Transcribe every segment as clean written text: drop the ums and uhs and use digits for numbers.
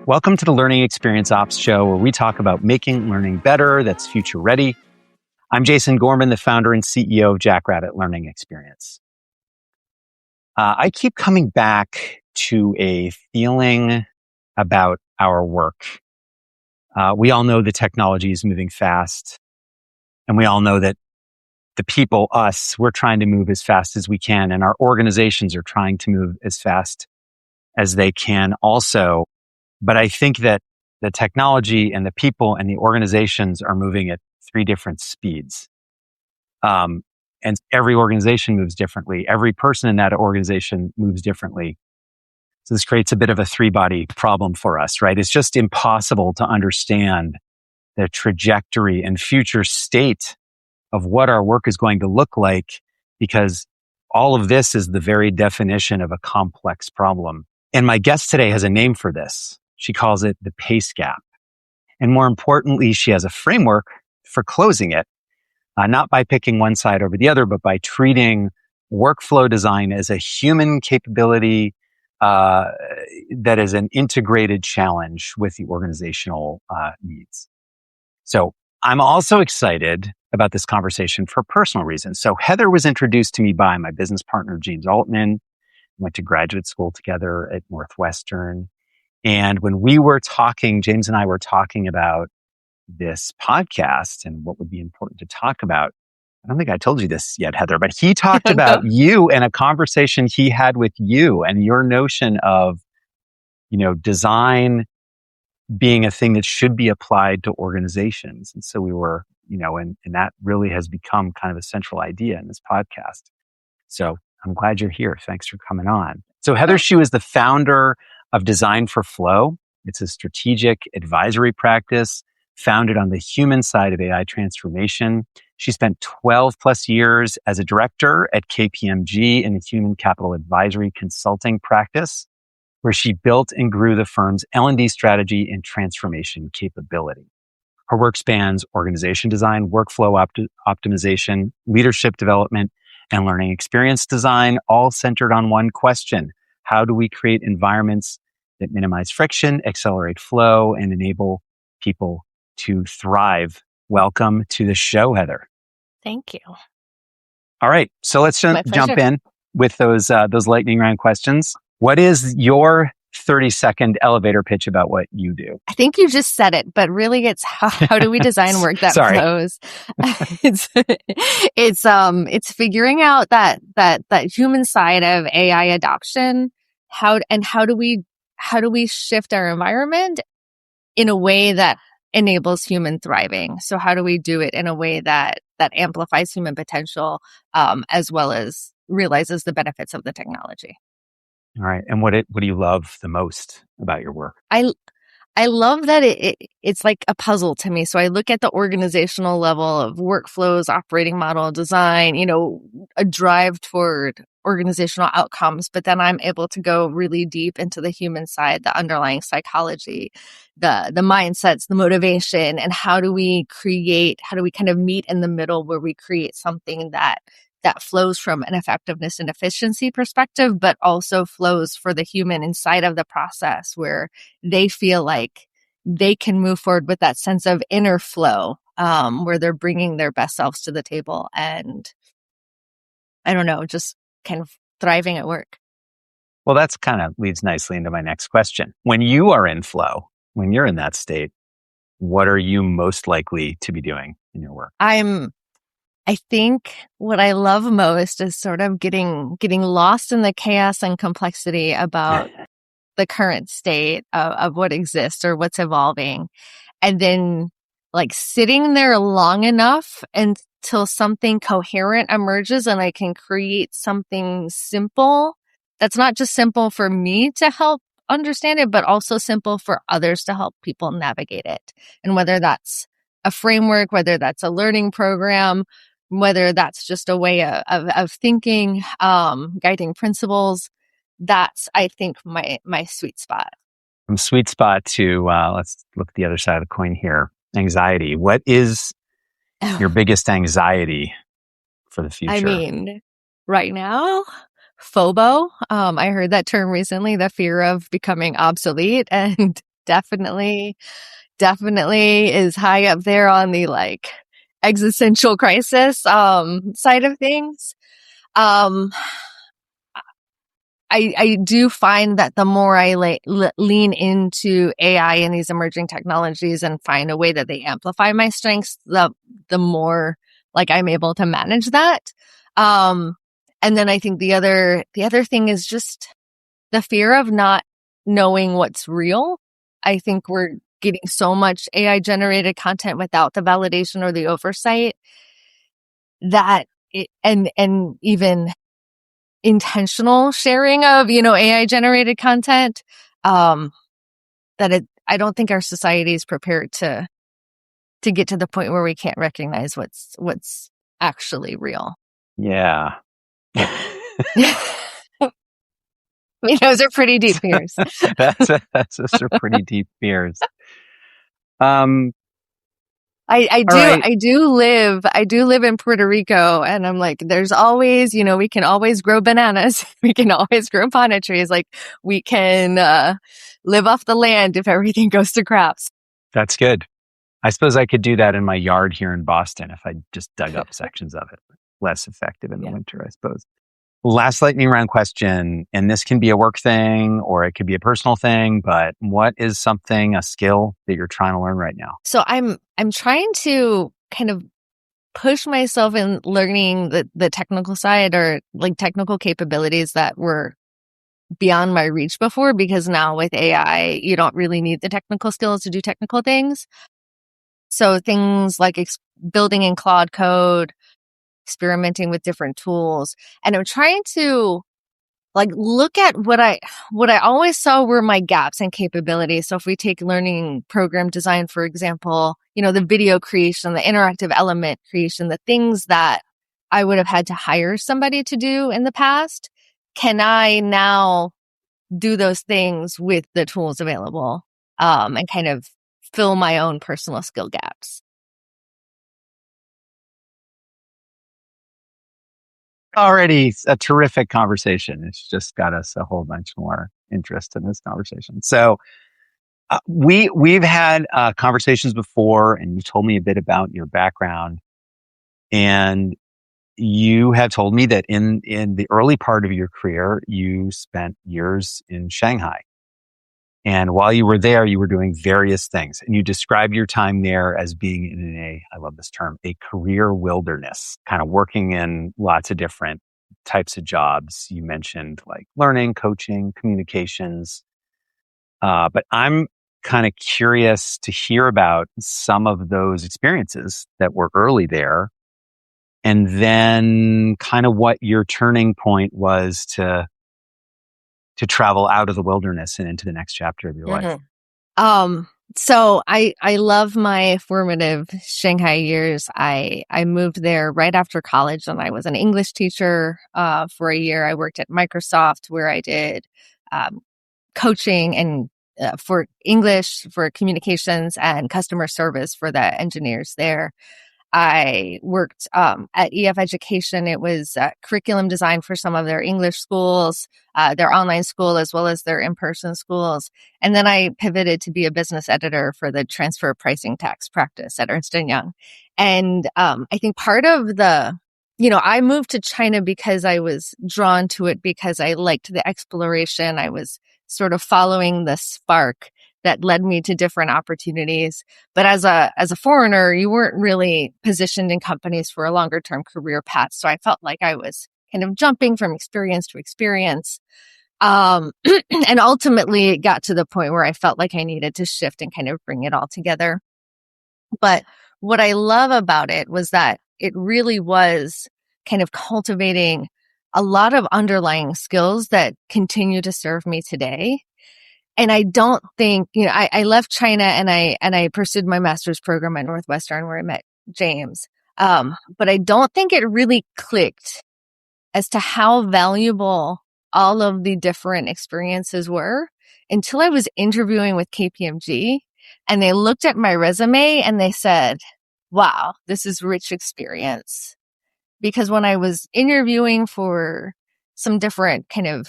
Welcome to the Learning Experience Ops Show, where we talk about making learning better that's future ready. I'm Jason Gorman, the founder and CEO of Jackrabbit Learning Experience. I keep coming back to a feeling about our work. We all know the technology is moving fast, and we all know that the people, us, we're trying to move as fast as we can, and our organizations are trying to move as fast as they can also. But I think that the technology and the people and the organizations are moving at three different speeds. And every organization moves differently. Every person in that organization moves differently. So this creates a bit of a three-body problem for us, right? It's just impossible to understand the trajectory and future state of what our work is going to look like, because all of this is the very definition of a complex problem. And my guest today has a name for this. She calls it the pace gap. And more importantly, she has a framework for closing it, not by picking one side over the other, but by treating workflow design as a human capability that is an integrated challenge with the organizational needs. So I'm also excited about this conversation for personal reasons. So Heather was introduced to me by my business partner, James Altman. Went to graduate school together at Northwestern. And when we were talking, James and I were talking about this podcast and what would be important to talk about. I don't think I told you this yet, Heather, but he talked about you and a conversation he had with you and your notion of, design being a thing that should be applied to organizations. And so we were, and that really has become kind of a central idea in this podcast. So I'm glad you're here. Thanks for coming on. So Heather Xu is the founder of Design for Flow. It's a strategic advisory practice founded on the human side of AI transformation. She spent 12 plus years as a director at KPMG in the human capital advisory consulting practice, where she built and grew the firm's L&D strategy and transformation capability. Her work spans organization design, workflow optimization, leadership development, and learning experience design, all centered on one question: how do we create environments that minimize friction, accelerate flow, and enable people to thrive? Welcome to the show, Heather. Thank you. All right, so let's jump in with those lightning round questions. What is your 30-second elevator pitch about what you do? I think you just said it, but really it's how do we design work that flows? It's figuring out that human side of AI adoption. How do we shift our environment in a way that enables human thriving? So how do we do it in a way that amplifies human potential, as well as realizes the benefits of the technology? All right. And what do you love the most about your work? I love that it's like a puzzle to me. So I look at the organizational level of workflows, operating model design, a drive toward organizational outcomes, but then I'm able to go really deep into the human side, the underlying psychology, the mindsets, the motivation, and how do we kind of meet in the middle where we create something that flows from an effectiveness and efficiency perspective, but also flows for the human inside of the process, where they feel like they can move forward with that sense of inner flow, where they're bringing their best selves to the table and, I don't know, just kind of thriving at work. Well, that's kind of leads nicely into my next question. When you are in flow, when you're in that state, what are you most likely to be doing in your work? I think what I love most is sort of getting lost in the chaos and complexity about the current state of what exists or what's evolving. And then like sitting there long enough until something coherent emerges and I can create something simple that's not just simple for me to help understand it, but also simple for others to help people navigate it. And whether that's a framework, whether that's a learning program, whether that's just a way of thinking, guiding principles, that's, I think, my sweet spot. From sweet spot to, let's look at the other side of the coin here, anxiety. What is your biggest anxiety for the future? I mean, right now, FOBO. I heard that term recently, the fear of becoming obsolete. And definitely is high up there on the like existential crisis side of things. I do find that the more I lean into AI and these emerging technologies and find a way that they amplify my strengths, the more like I'm able to manage that. And then I think the other thing is just the fear of not knowing what's real. I think we're getting so much AI generated content without the validation or the oversight that and even intentional sharing of, AI generated content, that I don't think our society is prepared to get to the point where we can't recognize what's actually real. Yeah. I mean, those are pretty deep fears. Those are pretty deep fears. I do live in Puerto Rico, and I'm like, there's always, we can always grow bananas. We can always grow pana trees. Like we can live off the land if everything goes to crap. That's good. I suppose I could do that in my yard here in Boston if I just dug up sections of it. Less effective in the winter, I suppose. Last lightning round question, and this can be a work thing or it could be a personal thing, but what is a skill that you're trying to learn right now? So I'm trying to kind of push myself in learning the technical side or like technical capabilities that were beyond my reach before, because now with AI, you don't really need the technical skills to do technical things. So things like building in Claude code, experimenting with different tools. And I'm trying to like look at what I always saw were my gaps and capabilities. So if we take learning program design, for example, the video creation, the interactive element creation, the things that I would have had to hire somebody to do in the past, can I now do those things with the tools available, and kind of fill my own personal skill gaps? Already a terrific conversation. It's just got us a whole bunch more interest in this conversation. So we've had conversations before, and you told me a bit about your background, and you have told me that in the early part of your career, you spent years in Shanghai. And while you were there, you were doing various things. And you described your time there as being in I love this term, a career wilderness, kind of working in lots of different types of jobs. You mentioned like learning, coaching, communications. But I'm kind of curious to hear about some of those experiences that were early there. And then kind of what your turning point was to travel out of the wilderness and into the next chapter of your life. So I love my formative Shanghai years. I moved there right after college, and I was an English teacher for a year. I worked at Microsoft where I did coaching and for English, for communications, and customer service for the engineers there. I worked at EF Education. It was curriculum design for some of their English schools, their online school, as well as their in-person schools. And then I pivoted to be a business editor for the transfer pricing tax practice at Ernst & Young. And I think part of I moved to China because I was drawn to it because I liked the exploration. I was sort of following the spark that led me to different opportunities. But as a foreigner, you weren't really positioned in companies for a longer term career path. So I felt like I was kind of jumping from experience to experience. And ultimately it got to the point where I felt like I needed to shift and kind of bring it all together. But what I love about it was that it really was kind of cultivating a lot of underlying skills that continue to serve me today. And I don't think, I left China and I pursued my master's program at Northwestern where I met James. But I don't think it really clicked as to how valuable all of the different experiences were until I was interviewing with KPMG and they looked at my resume and they said, wow, this is rich experience. Because when I was interviewing for some different kind of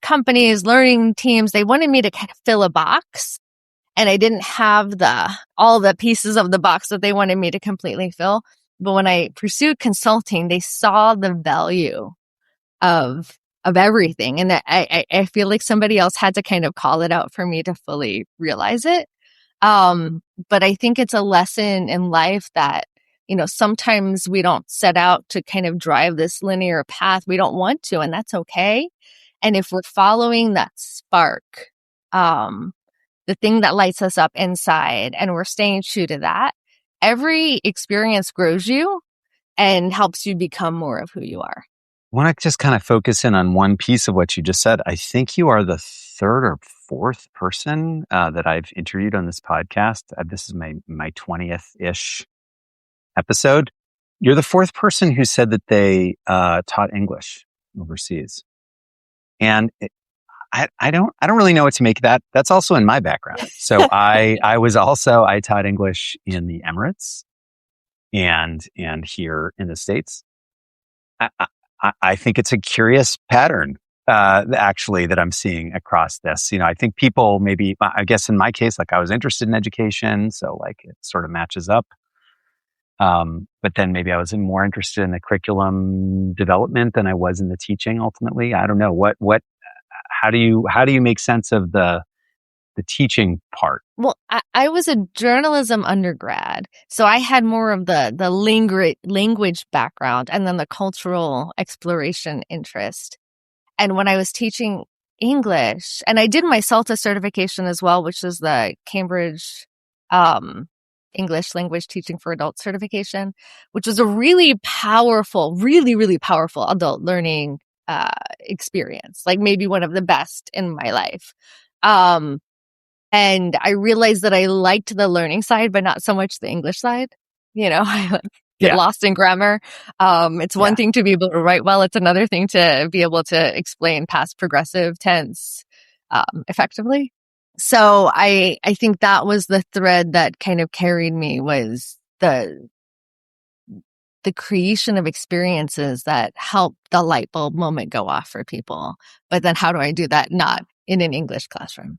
companies, learning teams, they wanted me to kind of fill a box. and I didn't have all the pieces of the box that they wanted me to completely fill. But when I pursued consulting, they saw the value of everything. And I feel like somebody else had to kind of call it out for me to fully realize it. But I think it's a lesson in life that, sometimes we don't set out to kind of drive this linear path. We don't want to, and that's okay. And if we're following that spark, the thing that lights us up inside, and we're staying true to that, every experience grows you and helps you become more of who you are. I want to just kind of focus in on one piece of what you just said. I think you are the third or fourth person that I've interviewed on this podcast. This is my 20th-ish episode. You're the fourth person who said that they taught English overseas. And I don't really know what to make of that. That's also in my background. So I taught English in the Emirates and here in the States. I think it's a curious pattern, actually, that I'm seeing across this. I think people maybe, I guess in my case, like I was interested in education, so like it sort of matches up. But then maybe I was more interested in the curriculum development than I was in the teaching ultimately. I don't know. How do you make sense of the teaching part? Well, I was a journalism undergrad, so I had more of the language background and then the cultural exploration interest. And when I was teaching English, and I did my CELTA certification as well, which is the Cambridge English Language Teaching for Adults certification, which was a really powerful, really, really powerful adult learning experience, like maybe one of the best in my life. And I realized that I liked the learning side, but not so much the English side. I get lost in grammar. It's one thing to be able to write well. It's another thing to be able to explain past progressive tense effectively. So I think that was the thread that kind of carried me, was the creation of experiences that help the light bulb moment go off for people. But then how do I do that not in an English classroom?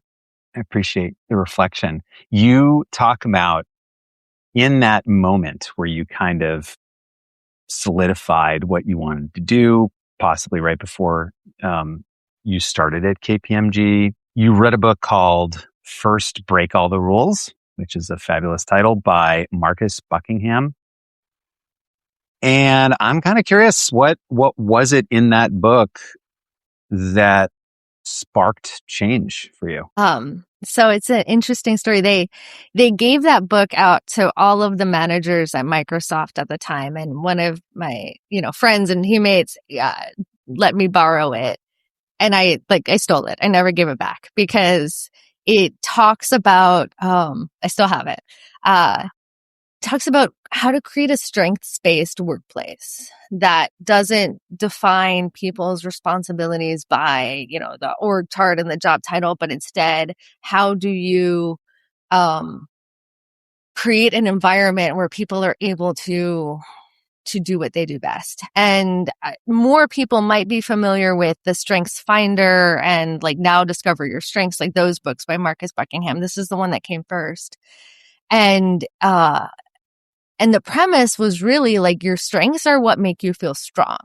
I appreciate the reflection. You talk about in that moment where you kind of solidified what you wanted to do, possibly right before you started at KPMG. You read a book called First Break All the Rules, which is a fabulous title by Marcus Buckingham. And I'm kind of curious, what was it in that book that sparked change for you? So it's an interesting story. They gave that book out to all of the managers at Microsoft at the time, and one of my friends and teammates let me borrow it, and I stole it. I never gave it back because it talks about I still have it. Talks about how to create a strengths-based workplace that doesn't define people's responsibilities by, the org chart and the job title, but instead, how do you create an environment where people are able to do what they do best? And more people might be familiar with the Strengths Finder and Now Discover Your Strengths, like those books by Marcus Buckingham. This is the one that came first. And the premise was really your strengths are what make you feel strong,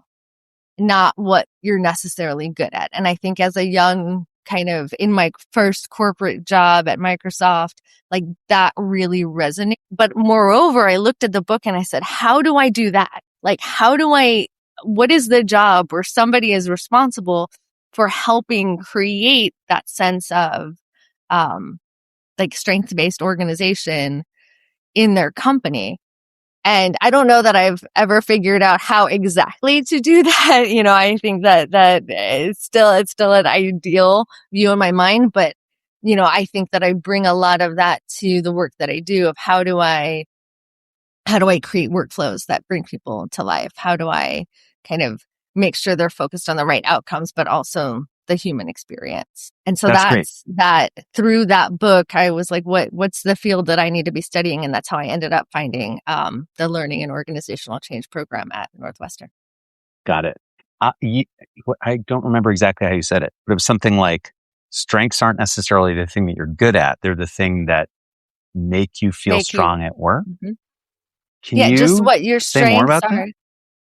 not what you're necessarily good at. And I think as a young kind of in my first corporate job at Microsoft, that really resonated. But moreover, I looked at the book and I said, how do I do that? What is the job where somebody is responsible for helping create that sense of strength-based organization in their company? And I don't know that I've ever figured out how exactly to do that. I think that it's still an ideal view in my mind, but I think that I bring a lot of that to the work that I do of how do I create workflows that bring people to life? How do I kind of make sure they're focused on the right outcomes, but also the human experience? And so that's that. Through that book, I was like, what's the field that I need to be studying? And that's how I ended up finding the Learning and Organizational Change program at Northwestern. Got it. I don't remember exactly how you said it, but it was something like strengths aren't necessarily the thing that you're good at. They're the thing that make you feel strong at work. Mm-hmm. Can Yeah, just you what your say more strengths about that? are.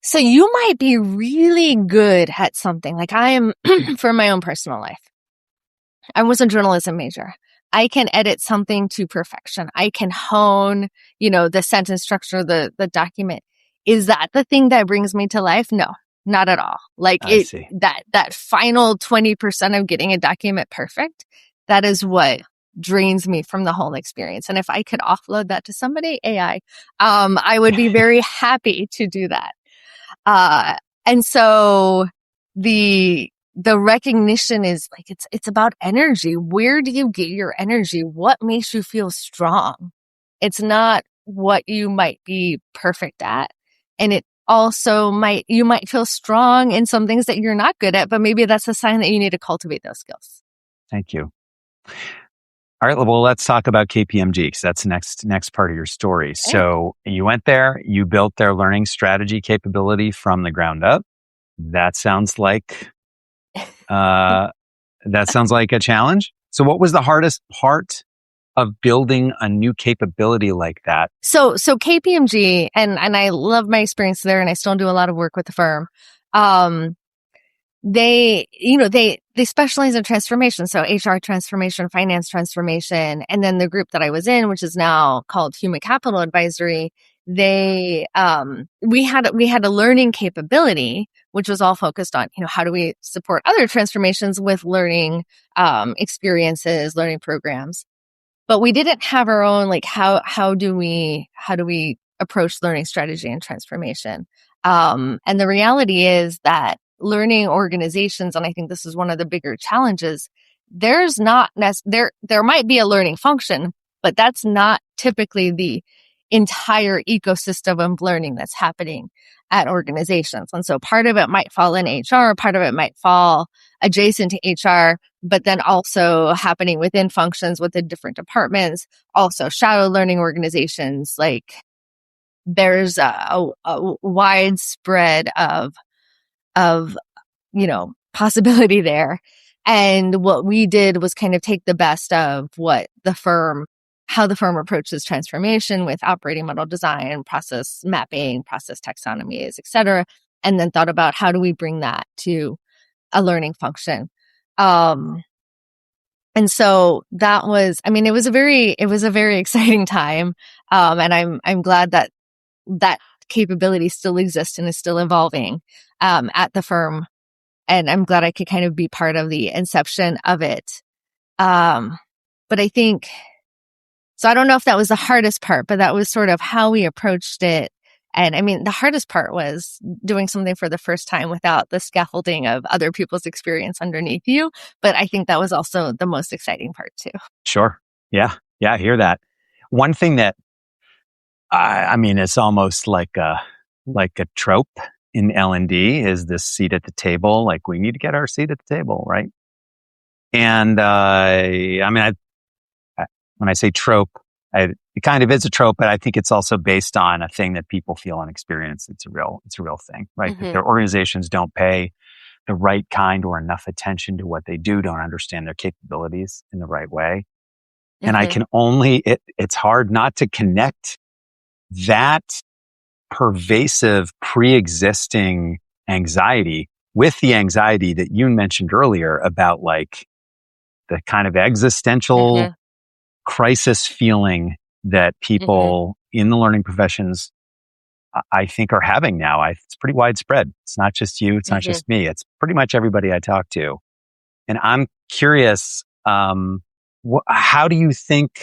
So you might be really good at something. Like I am for my own personal life. I was a journalism major. I can edit something to perfection. I can hone, the sentence structure, the document. Is that the thing that brings me to life? No, not at all. Like I see. that final 20% of getting a document perfect, that is what drains me from the whole experience. And if I could offload that to somebody, AI, I would be very happy to do that. And so the recognition is like, it's about energy. Where do you get your energy? What makes you feel strong? It's not what you might be perfect at. And it also you might feel strong in some things that you're not good at, but maybe that's a sign that you need to cultivate those skills. Thank you. All right, well, let's talk about KPMG because that's the next part of your story. Okay. So you went there, you built their learning strategy capability from the ground up. That sounds like a challenge. So what was the hardest part of building a new capability like that? So KPMG, and I love my experience there, and I still do a lot of work with the firm. They specialize in transformation. So HR transformation, finance transformation. And then the group that I was in, which is now called Human Capital Advisory, we had a learning capability, which was all focused on, how do we support other transformations with learning, experiences, learning programs. But we didn't have our own, like, how do we approach learning strategy and transformation? And the reality is that learning organizations, and I think this is one of the bigger challenges, there might be a learning function, but that's not typically the entire ecosystem of learning that's happening at organizations. And so part of it might fall in HR, part of it might fall adjacent to HR, but then also happening within functions within different departments, also shadow learning organizations. Like there's a widespread of possibility there. And what we did was kind of take the best of how the firm approaches transformation with operating model design, process mapping, process taxonomies, et cetera, and then thought about how do we bring that to a learning function. And so that was, it was a very exciting time. And I'm glad that capability still exists and is still evolving, at the firm. And I'm glad I could kind of be part of the inception of it. But I think, so I don't know if that was the hardest part, but that was sort of how we approached it. And the hardest part was doing something for the first time without the scaffolding of other people's experience underneath you. But I think that was also the most exciting part too. Sure. Yeah. Yeah. I hear that. One thing that, it's almost like a trope in L&D is this seat at the table. Like we need to get our seat at the table, right? And when I say trope, it kind of is a trope, but I think it's also based on a thing that people feel and experience. It's a real thing, right? Mm-hmm. That their organizations don't pay the right kind or enough attention to what they do, don't understand their capabilities in the right way. Mm-hmm. And I can it's hard not to connect that pervasive pre-existing anxiety with the anxiety that you mentioned earlier about like the kind of existential Mm-hmm. crisis feeling that people in the learning professions, I think, are having now. It's pretty widespread. It's not just you. It's not just me. It's pretty much everybody I talk to. And I'm curious, how do you think,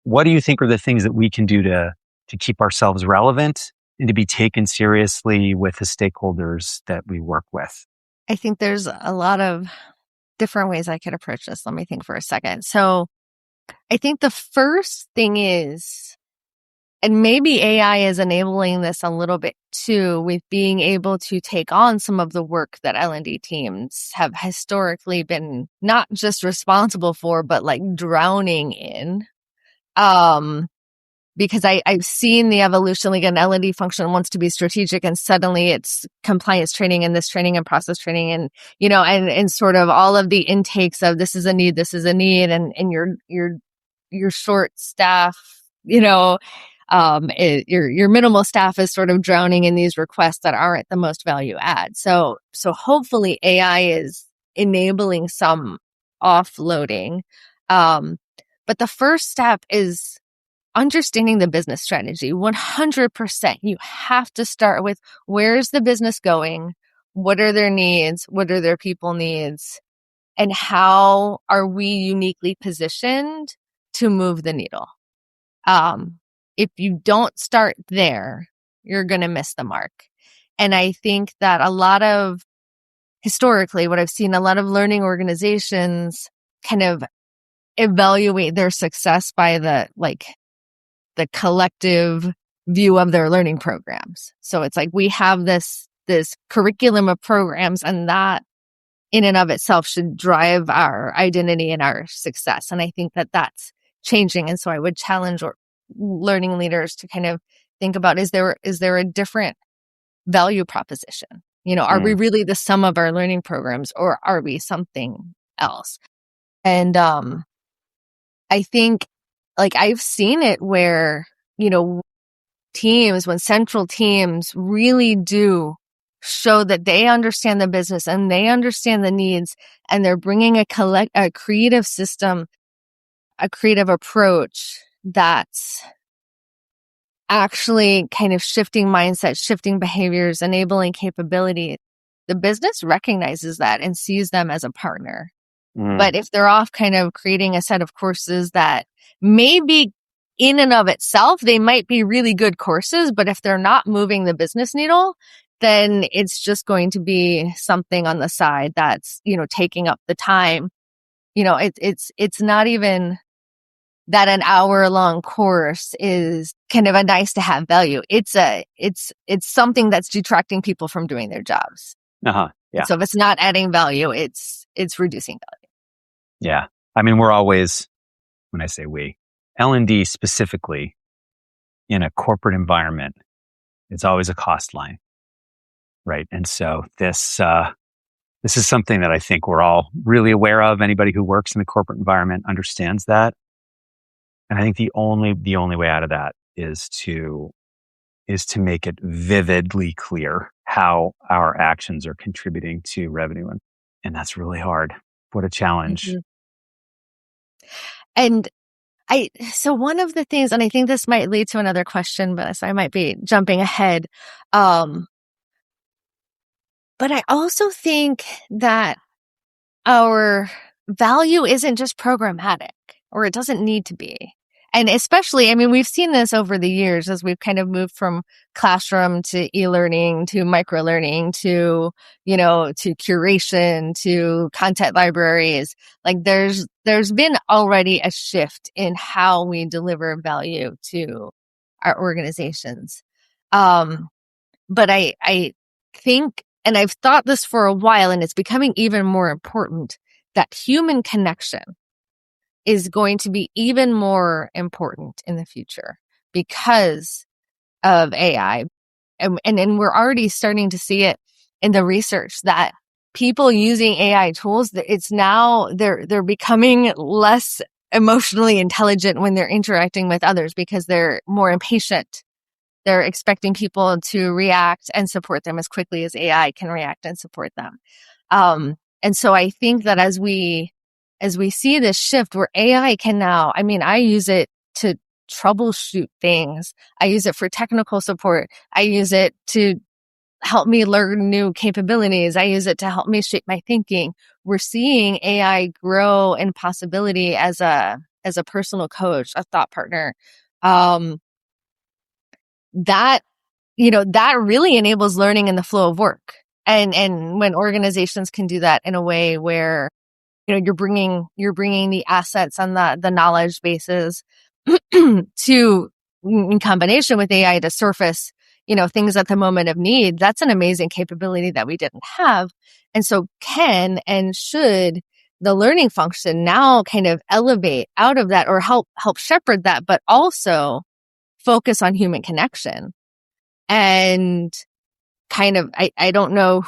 what do you think are the things that we can do to keep ourselves relevant and to be taken seriously with the stakeholders that we work with? I think there's a lot of different ways I could approach this. Let me think for a second. So I think the first thing is, and maybe AI is enabling this a little bit too, with being able to take on some of the work that L&D teams have historically been not just responsible for, but like drowning in. because I've seen the evolution, like an L&D function wants to be strategic and suddenly it's compliance training and this training and process training and, and sort of all of the intakes of this is a need, and your short staff, your minimal staff is sort of drowning in these requests that aren't the most value add. So hopefully AI is enabling some offloading. But the first step is understanding the business strategy. 100%. You have to start with where's the business going? What are their needs? What are their people needs? And how are we uniquely positioned to move the needle? If you don't start there, you're going to miss the mark. And I think that historically, what I've seen, a lot of learning organizations kind of evaluate their success by the collective view of their learning programs. So it's like we have this curriculum of programs, and that in and of itself should drive our identity and our success. And I think that that's changing. And so I would challenge learning leaders to kind of think about, is there a different value proposition? Are we really the sum of our learning programs, or are we something else? And I think I've seen it where, when central teams really do show that they understand the business and they understand the needs, and they're bringing a creative system, a creative approach that's actually kind of shifting mindset, shifting behaviors, enabling capability. The business recognizes that and sees them as a partner. But if they're off kind of creating a set of courses that maybe in and of itself, they might be really good courses, but if they're not moving the business needle, then it's just going to be something on the side that's, taking up the time. It's not even that an hour-long course is kind of a nice to have value. It's something that's detracting people from doing their jobs. Yeah. So if it's not adding value, it's reducing value. Yeah. I mean, we're always, when I say we, L&D specifically in a corporate environment, it's always a cost line, right? And so this is something that I think we're all really aware of. Anybody who works in the corporate environment understands that. And I think the only way out of that is to make it vividly clear how our actions are contributing to revenue. And that's really hard. What a challenge. Mm-hmm. And so one of the things, and I think this might lead to another question, but so I might be jumping ahead. But I also think that our value isn't just programmatic, or it doesn't need to be. And especially, we've seen this over the years as we've kind of moved from classroom to e-learning to micro-learning to, to curation to content libraries. There's been already a shift in how we deliver value to our organizations. But I think, and I've thought this for a while, and it's becoming even more important, that human connection is going to be even more important in the future because of AI. And we're already starting to see it in the research that people using AI tools, it's now they're becoming less emotionally intelligent when they're interacting with others because they're more impatient. They're expecting people to react and support them as quickly as AI can react and support them. And so I think that as we see this shift where AI can now, I use it to troubleshoot things. I use it for technical support. I use it to help me learn new capabilities. I use it to help me shape my thinking. We're seeing AI grow in possibility as a personal coach, a thought partner. That really enables learning in the flow of work. And when organizations can do that in a way where you're bringing the assets and the knowledge bases to, in combination with AI, to surface, things at the moment of need. That's an amazing capability that we didn't have. And so can and should the learning function now kind of elevate out of that or help shepherd that, but also focus on human connection. And kind of, I don't know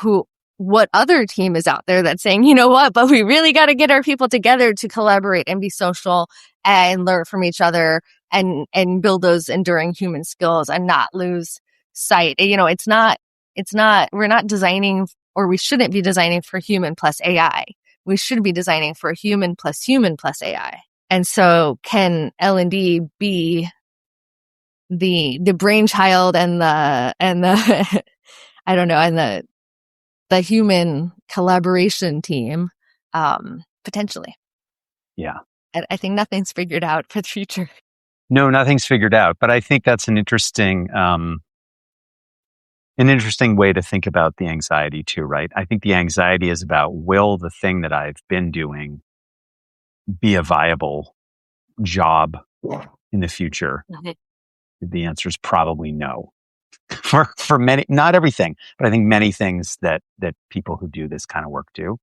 what other team is out there that's saying, you know what, but we really got to get our people together to collaborate and be social and learn from each other and build those enduring human skills and not lose sight. You know, we're not designing, or we shouldn't be designing for human plus AI. We should be designing for human plus AI. And so can L&D be the brainchild and the I don't know, and the human collaboration team, potentially. Yeah. I think nothing's figured out for the future. No, nothing's figured out, but I think that's an interesting way to think about the anxiety too, right? I think the anxiety is about, will the thing that I've been doing be a viable job in the future? Mm-hmm. The answer is probably no. For many, not everything, but I think many things that people who do this kind of work do.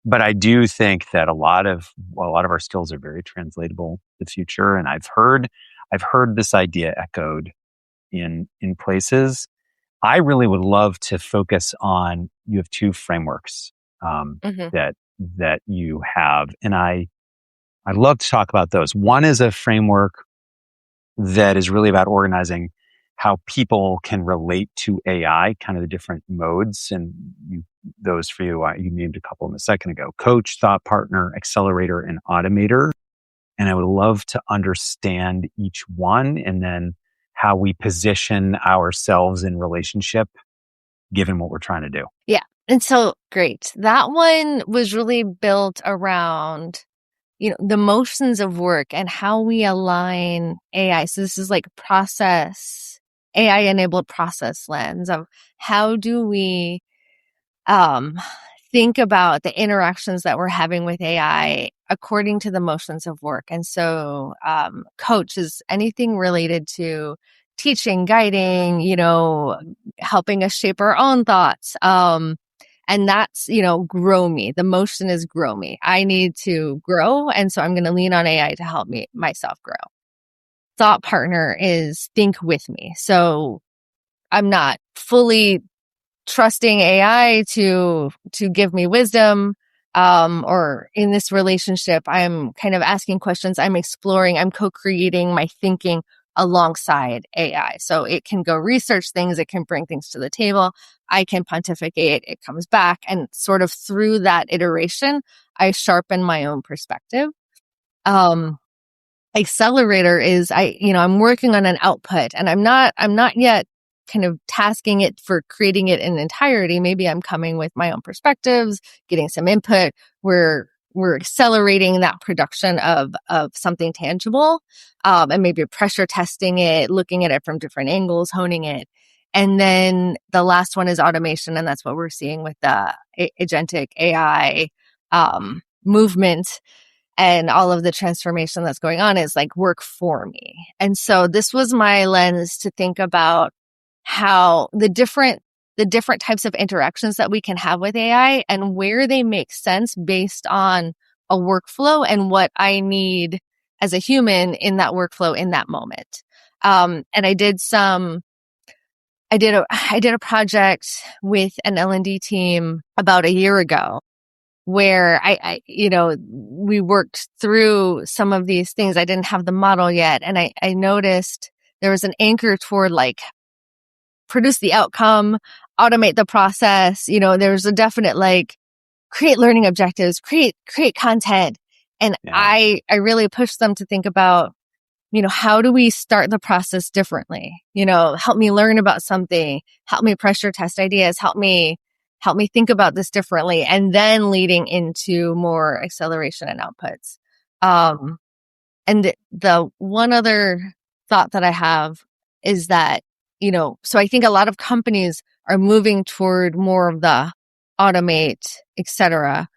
But I do think that a lot of our skills are very translatable to the future. And I've heard this idea echoed in places. I really would love to focus on, you have two frameworks that you have, and I'd love to talk about those. One is a framework that is really about organizing how people can relate to AI, kind of the different modes. And those for you, you named a couple of them a second ago: coach, thought partner, accelerator, and automator. And I would love to understand each one, and then how we position ourselves in relationship given what we're trying to do. Yeah. And so great. That one was really built around, you know, the motions of work and how we align AI. So this is like AI enabled process lens of how do we think about the interactions that we're having with AI according to the motions of work. And so coach is anything related to teaching, guiding, you know, helping us shape our own thoughts. And that's, you know, grow me. The motion is grow me. I need to grow. And so I'm going to lean on AI to help myself grow. Thought partner is think with me. So I'm not fully trusting AI to give me wisdom, or in this relationship, I'm kind of asking questions. I'm exploring, I'm co-creating my thinking alongside AI. So it can go research things. It can bring things to the table. I can pontificate. It comes back. And sort of through that iteration, I sharpen my own perspective. Accelerator is, I'm working on an output, and I'm not yet kind of tasking it for creating it in entirety. Maybe I'm coming with my own perspectives, getting some input. We're accelerating that production of something tangible, and maybe pressure testing it, looking at it from different angles, honing it. And then the last one is automation, and that's what we're seeing with the agentic AI movement. And all of the transformation that's going on is like work for me. And so this was my lens to think about how the different types of interactions that we can have with AI and where they make sense based on a workflow and what I need as a human in that workflow in that moment. And I did a project with an L&D team about a year ago, where we worked through some of these things. I didn't have the model yet. And I noticed there was an anchor toward like produce the outcome, automate the process. You know, there's a definite like create learning objectives, create content. And yeah. I really pushed them to think about, you know, how do we start the process differently? You know, help me learn about something, help me pressure test ideas, help me think about this differently, and then leading into more acceleration and outputs. And the one other thought that I have is that, you know, so I think a lot of companies are moving toward more of the automate, et cetera.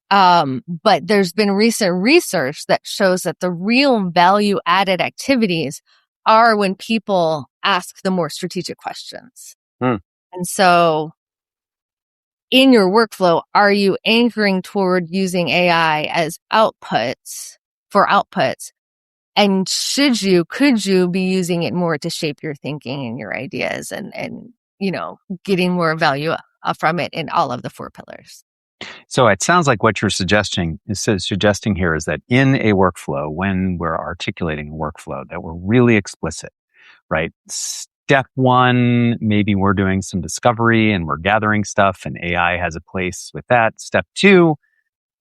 But there's been recent research that shows that the real value added activities are when people ask the more strategic questions. And so in your workflow, are you anchoring toward using AI as outputs, And could you be using it more to shape your thinking and your ideas and, getting more value from it in all of the 4 pillars? So it sounds like what you're suggesting here is that in a workflow, when we're articulating a workflow, that we're really explicit, right? Step 1, maybe we're doing some discovery and we're gathering stuff and AI has a place with that. Step 2,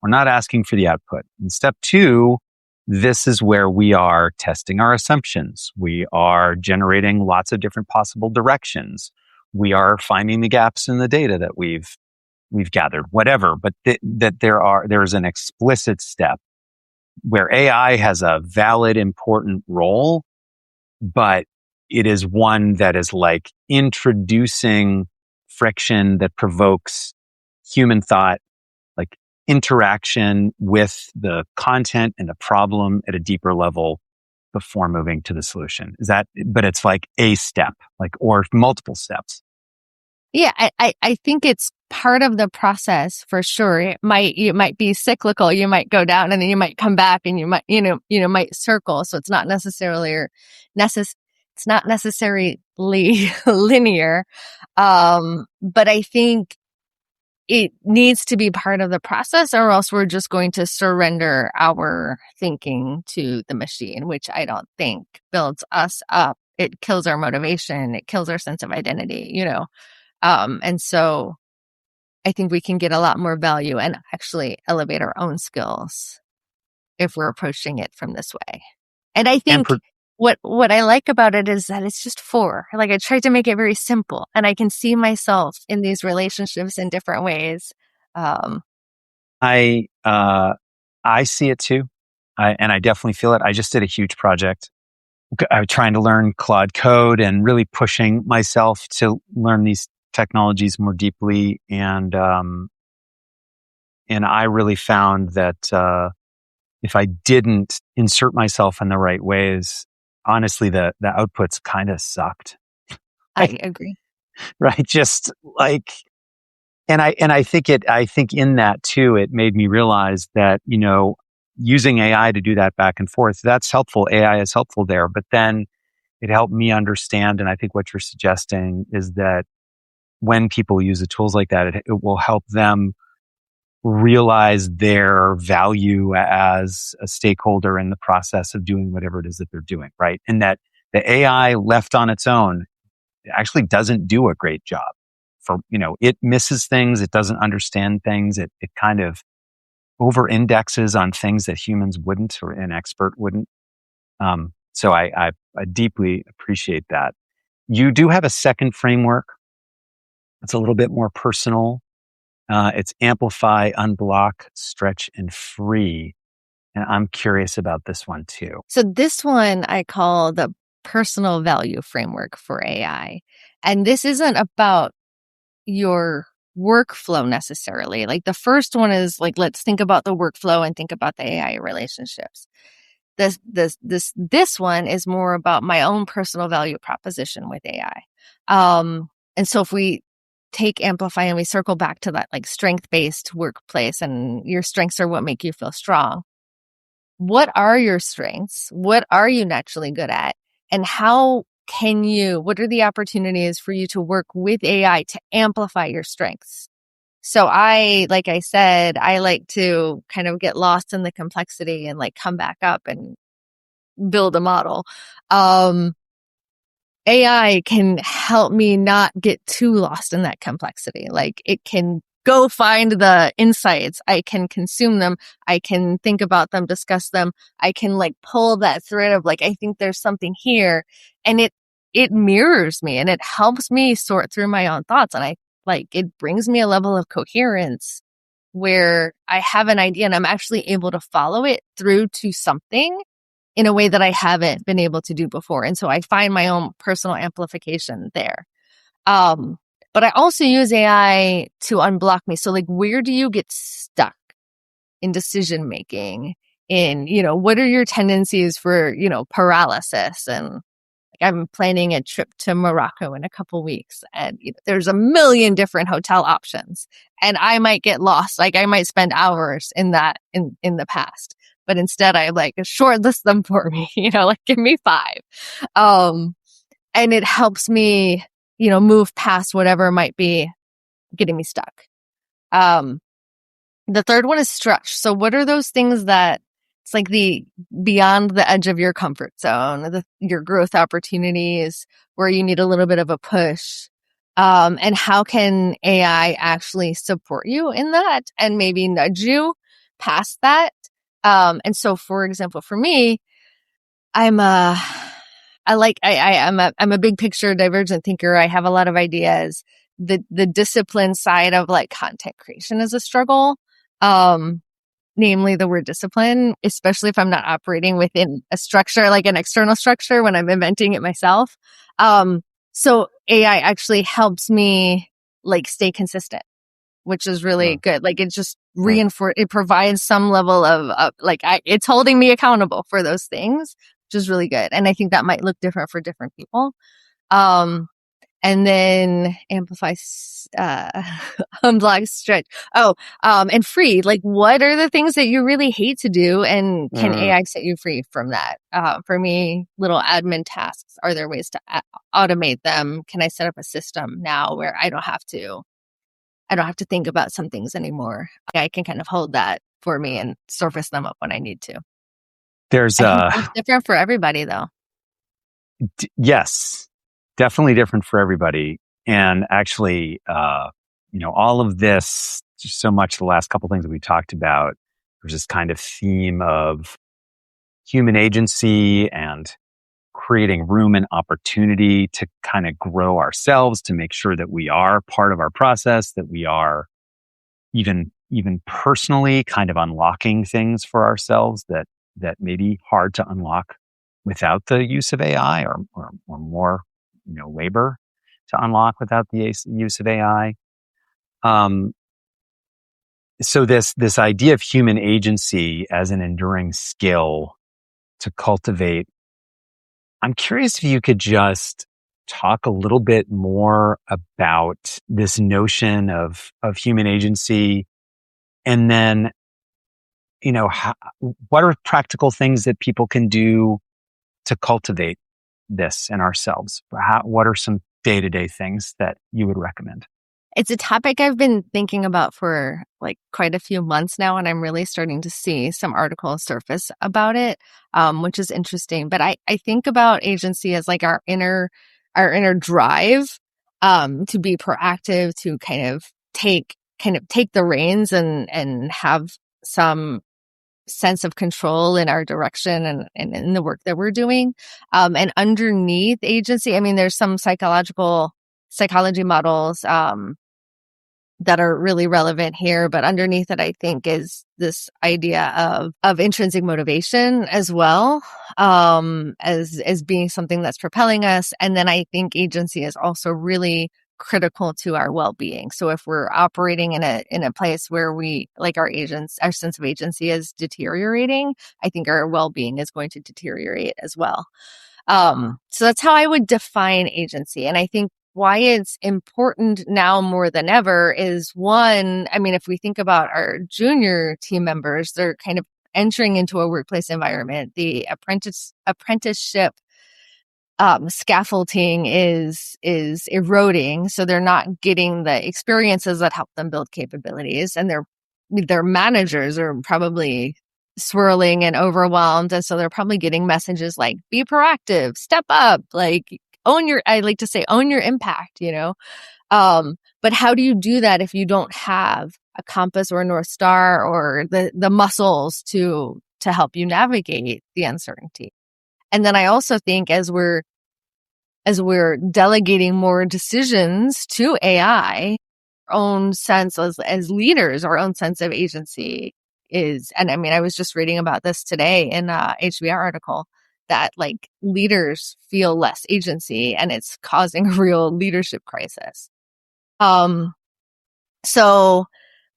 we're not asking for the output. In step 2, this is where we are testing our assumptions. We are generating lots of different possible directions. We are finding the gaps in the data that we've gathered, whatever, but that there's an explicit step where AI has a valid, important role, but it is one that is like introducing friction that provokes human thought, like interaction with the content and the problem at a deeper level before moving to the solution. But it's like a step, or multiple steps. Yeah, I think it's part of the process for sure. It might be cyclical. You might go down and then you might come back and you might, might circle. So it's not necessarily linear. But I think it needs to be part of the process or else we're just going to surrender our thinking to the machine, which I don't think builds us up. It kills our motivation. It kills our sense of identity, and so I think we can get a lot more value and actually elevate our own skills if we're approaching it from this way. And I think what I like about it is that it's just 4. Like I tried to make it very simple and I can see myself in these relationships in different ways. I see it too. And I definitely feel it. I just did a huge project. I was trying to learn Claude Code and really pushing myself to learn these technologies more deeply. And I really found that, if I didn't insert myself in the right ways, honestly, the outputs kind of sucked. I agree. Right. Just like, and I think in that too, it made me realize that, using AI to do that back and forth, that's helpful. AI is helpful there, but then it helped me understand. And I think what you're suggesting is that when people use the tools like that, it will help them realize their value as a stakeholder in the process of doing whatever it is that they're doing, right? And that the AI left on its own actually doesn't do a great job. It misses things, it doesn't understand things, it kind of over indexes on things that humans wouldn't or an expert wouldn't. So I deeply appreciate that. You do have a second framework. It's a little bit more personal. It's amplify, unblock, stretch, and free. And I'm curious about this one too. So this one I call the personal value framework for AI. And this isn't about your workflow necessarily. Like the first one is like, let's think about the workflow and think about the AI relationships. This one is more about my own personal value proposition with AI. And so if we take Amplify and we circle back to that like strength-based workplace and your strengths are what make you feel strong. What are your strengths? What are you naturally good at? And what are the opportunities for you to work with AI to amplify your strengths? So like I said, I like to kind of get lost in the complexity and like come back up and build a model. AI can help me not get too lost in that complexity. Like it can go find the insights. I can consume them. I can think about them, discuss them. I can like pull that thread of like, I think there's something here, and it mirrors me and it helps me sort through my own thoughts. And it brings me a level of coherence where I have an idea and I'm actually able to follow it through to something in a way that I haven't been able to do before. And so I find my own personal amplification there. But I also use AI to unblock me. So like, where do you get stuck in decision making? What are your tendencies for, paralysis? And like, I'm planning a trip to Morocco in a couple weeks and there's a million different hotel options and I might get lost. Like I might spend hours in that in the past. but instead I like shortlist them for me, like give me 5. And it helps me, move past whatever might be getting me stuck. The third one is stretch. So what are those things that it's like the beyond the edge of your comfort zone, your growth opportunities where you need a little bit of a push? And how can AI actually support you in that and maybe nudge you past that? And so, for example, for me, I'm a big picture divergent thinker. I have a lot of ideas. The discipline side of like content creation is a struggle. Namely the word discipline, especially if I'm not operating within a structure, like an external structure when I'm inventing it myself. So AI actually helps me like stay consistent, which is really good. Like it just it provides some level of it's holding me accountable for those things, which is really good. And I think that might look different for different people. And then amplify, unblock, stretch. And free. Like, what are the things that you really hate to do, and can AI set you free from that? For me, little admin tasks. Are there ways to automate them? Can I set up a system now where I don't have to think about some things anymore? I can kind of hold that for me and surface them up when I need to. There's it's different for everybody, though. Yes. Definitely different for everybody. And actually, all of this, just so much the last couple things that we talked about, there's this kind of theme of human agency and creating room and opportunity to kind of grow ourselves, to make sure that we are part of our process, that we are even personally kind of unlocking things for ourselves that may be hard to unlock without the use of AI or more labor to unlock without the use of AI. So this idea of human agency as an enduring skill to cultivate, I'm curious if you could just talk a little bit more about this notion of human agency, and then, what are practical things that people can do to cultivate this in ourselves? What are some day-to-day things that you would recommend? It's a topic I've been thinking about for like quite a few months now, and I'm really starting to see some articles surface about it, which is interesting. But I think about agency as like our inner drive to be proactive, to kind of take the reins and have some sense of control in our direction and in the work that we're doing. And underneath agency, I mean, there's some psychology models that are really relevant here, but underneath it, I think, is this idea of intrinsic motivation as well, as being something that's propelling us. And then I think agency is also really critical to our well-being. So if we're operating in a place where we like our sense of agency is deteriorating, I think our well-being is going to deteriorate as well. So that's how I would define agency. And I think why it's important now more than ever is, one, I mean, if we think about our junior team members, they're kind of entering into a workplace environment. The apprenticeship scaffolding is eroding, so they're not getting the experiences that help them build capabilities, and their managers are probably swirling and overwhelmed, and so they're probably getting messages like, be proactive, step up, like I like to say, own your impact, but how do you do that if you don't have a compass or a North Star or the muscles to help you navigate the uncertainty? And then I also think as we're delegating more decisions to AI, our own sense as leaders, our own sense of agency is, and I mean, I was just reading about this today in a HBR article, that like leaders feel less agency and it's causing a real leadership crisis. So,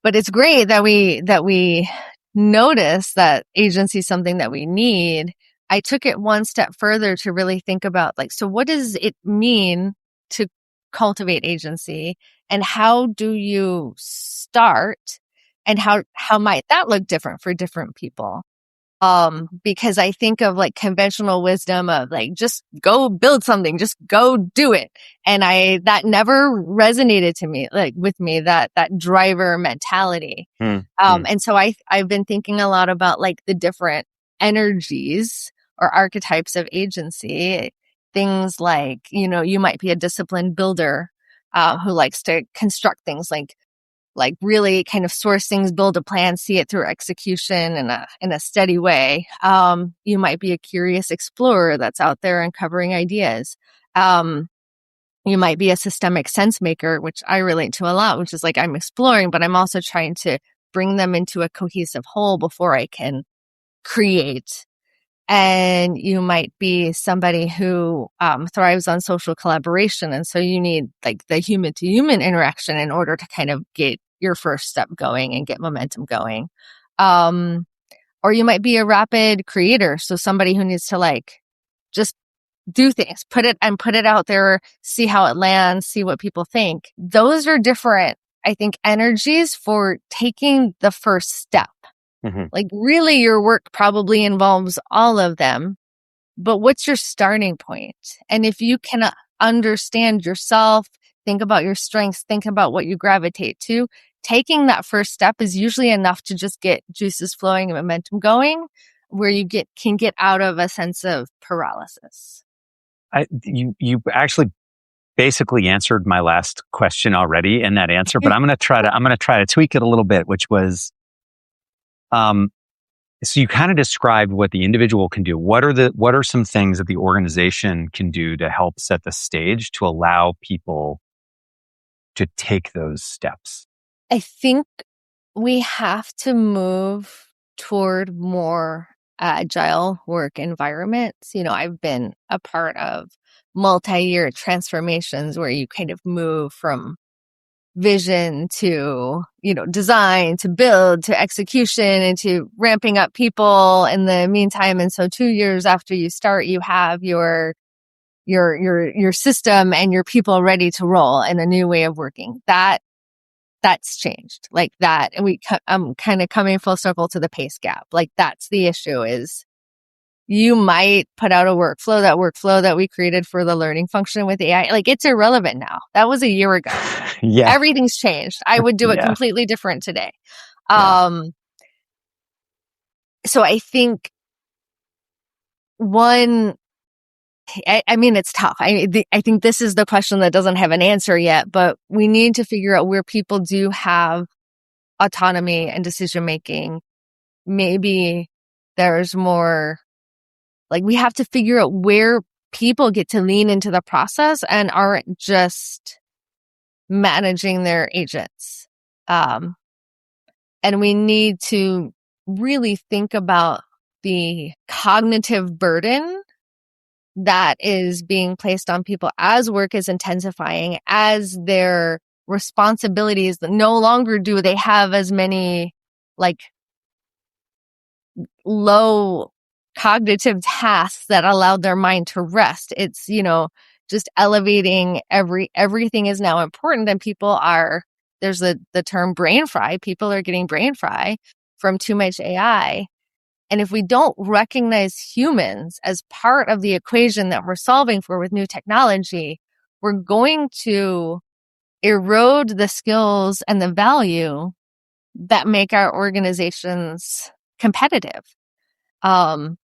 but it's great that we notice that agency is something that we need. I took it one step further to really think about like, so what does it mean to cultivate agency, and how do you start, and how might that look different for different people? Because I think of like conventional wisdom of like, just go build something, just go do it. And that never resonated to me, like with me, that driver mentality. And so I've been thinking a lot about like the different energies or archetypes of agency, things like, you might be a disciplined builder, who likes to construct things like really kind of source things, build a plan, see it through execution in a steady way. You might be a curious explorer that's out there uncovering ideas. You might be a systemic sense maker, which I relate to a lot, which is like I'm exploring, but I'm also trying to bring them into a cohesive whole before I can create. And you might be somebody who thrives on social collaboration. And so you need like the human to human interaction in order to kind of get your first step going and get momentum going. Or you might be a rapid creator. So somebody who needs to like just do things, put it out there, see how it lands, see what people think. Those are different, I think, energies for taking the first step. Like really your work probably involves all of them, but what's your starting point? And if you can understand yourself, think about your strengths, think about what you gravitate to, taking that first step is usually enough to just get juices flowing and momentum going, where you can get out of a sense of paralysis. You actually basically answered my last question already in that answer, but I'm going to try to tweak it a little bit, which was, so you kind of described what the individual can do. What are some things that the organization can do to help set the stage to allow people to take those steps? I think we have to move toward more agile work environments. I've been a part of multi-year transformations where you kind of move from vision to, design, to build, to execution, and to ramping up people in the meantime. And so 2 years after you start, you have your system and your people ready to roll in a new way of working. That's changed like that. And I'm kind of coming full circle to the pace gap. Like that's the issue is you might put out a workflow that we created for the learning function with AI. Like it's irrelevant now. That was a year ago. Yeah. Everything's changed. I would do it completely different today. So I think I mean, it's tough. I think this is the question that doesn't have an answer yet, but we need to figure out where people do have autonomy and decision making. Maybe there's more, like we have to figure out where people get to lean into the process and aren't just managing their agents. And we need to really think about the cognitive burden that is being placed on people as work is intensifying, as their responsibilities no longer do they have as many like low cognitive tasks that allow their mind to rest. It's, just elevating everything is now important, and there's the term brain fry. People are getting brain fry from too much AI. And if we don't recognize humans as part of the equation that we're solving for with new technology, we're going to erode the skills and the value that make our organizations competitive. And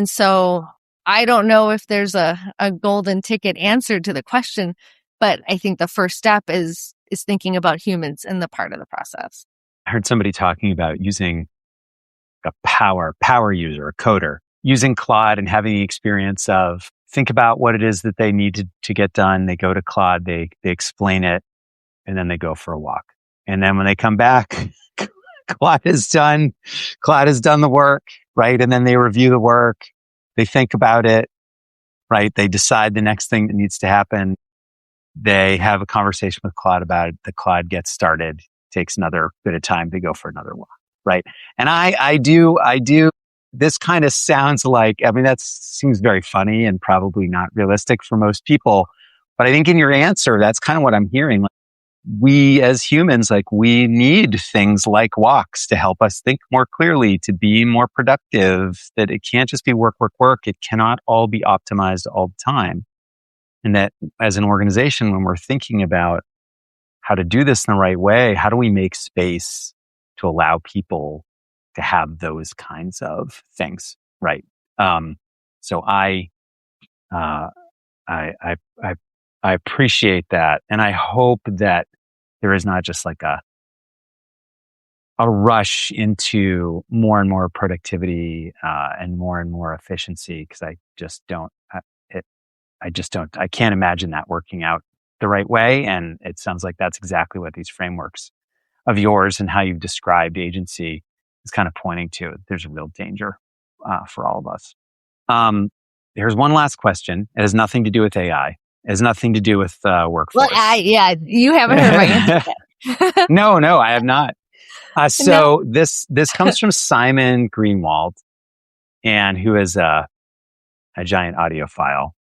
so I don't know if there's a golden ticket answer to the question, but I think the first step is thinking about humans in the part of the process. I heard somebody talking about using a power user, a coder, using Claude and having the experience of think about what it is that they need to get done. They go to Claude, they explain it, and then they go for a walk. And then when they come back, Claude has done the work, right? And then they review the work, they think about it, right? They decide the next thing that needs to happen. They have a conversation with Claude about it. The Claude gets started, takes another bit of time to go for another walk. Right. And I do, this kind of sounds like, I mean, that seems very funny and probably not realistic for most people. But I think in your answer, that's kind of what I'm hearing. Like, we as humans, like we need things like walks to help us think more clearly, to be more productive, that it can't just be work, work, work. It cannot all be optimized all the time. And that as an organization, when we're thinking about how to do this in the right way, how do we make space to allow people to have those kinds of things, right? So I appreciate that, and I hope that there is not just like a rush into more and more productivity and more efficiency, because I just don't. I can't imagine that working out the right way, and it sounds like that's exactly what these frameworks of yours and how you've described agency is kind of pointing to. There's a real danger for all of us. Here's one last question. It has nothing to do with AI. It has nothing to do with workforce. Well, you haven't heard my answer yet. No, I have not. So this comes from Simon Greenwald, and who is a giant audiophile.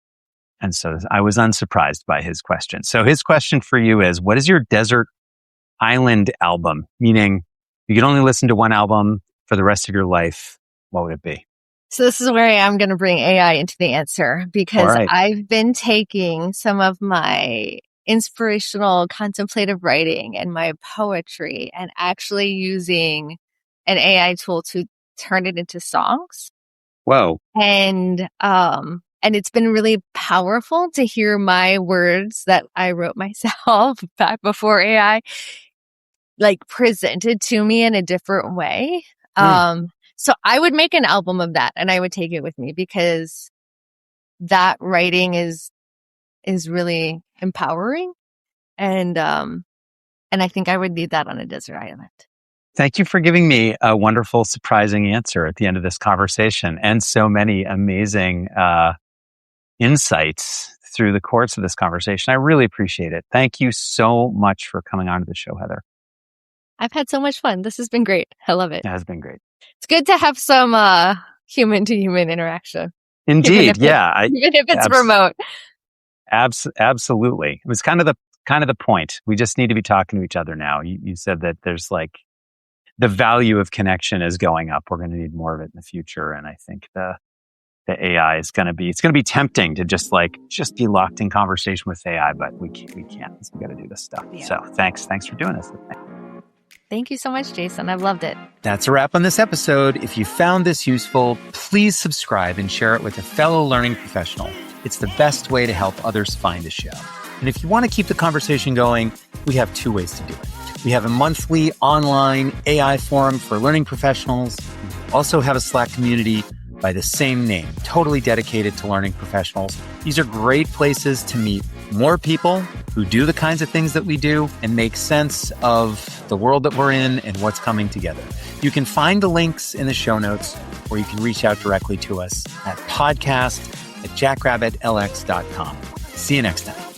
And so I was unsurprised by his question. So his question for you is, what is your desert island album? Meaning you can only listen to one album for the rest of your life. What would it be? So this is where I am going to bring AI into the answer, because I've been taking some of my inspirational contemplative writing and my poetry and actually using an AI tool to turn it into songs. Whoa. And it's been really powerful to hear my words that I wrote myself back before AI, like presented to me in a different way. So I would make an album of that and I would take it with me, because that writing is really empowering. And I think I would need that on a desert island. Thank you for giving me a wonderful, surprising answer at the end of this conversation, and so many amazing insights through the course of this conversation. I really appreciate it. Thank you so much for coming on to the show, Heather. I've had so much fun. This has been great. I love it. It has been great. It's good to have some human to human interaction. Indeed. Even if it's remote. Absolutely. It was kind of the point. We just need to be talking to each other now. You said that there's like the value of connection is going up. We're going to need more of it in the future. And I think the AI is going to be, it's going to be tempting to just be locked in conversation with AI, but we can't. So we got to do this stuff. Yeah. So thanks for doing this. Thank you so much, Jason. I've loved it. That's a wrap on this episode. If you found this useful, please subscribe and share it with a fellow learning professional. It's the best way to help others find the show. And if you want to keep the conversation going, we have two ways to do it. We have a monthly online AI forum for learning professionals. We also have a Slack community by the same name, totally dedicated to learning professionals. These are great places to meet more people who do the kinds of things that we do and make sense of the world that we're in and what's coming together. You can find the links in the show notes, or you can reach out directly to us at podcast@jackrabbitlx.com. See you next time.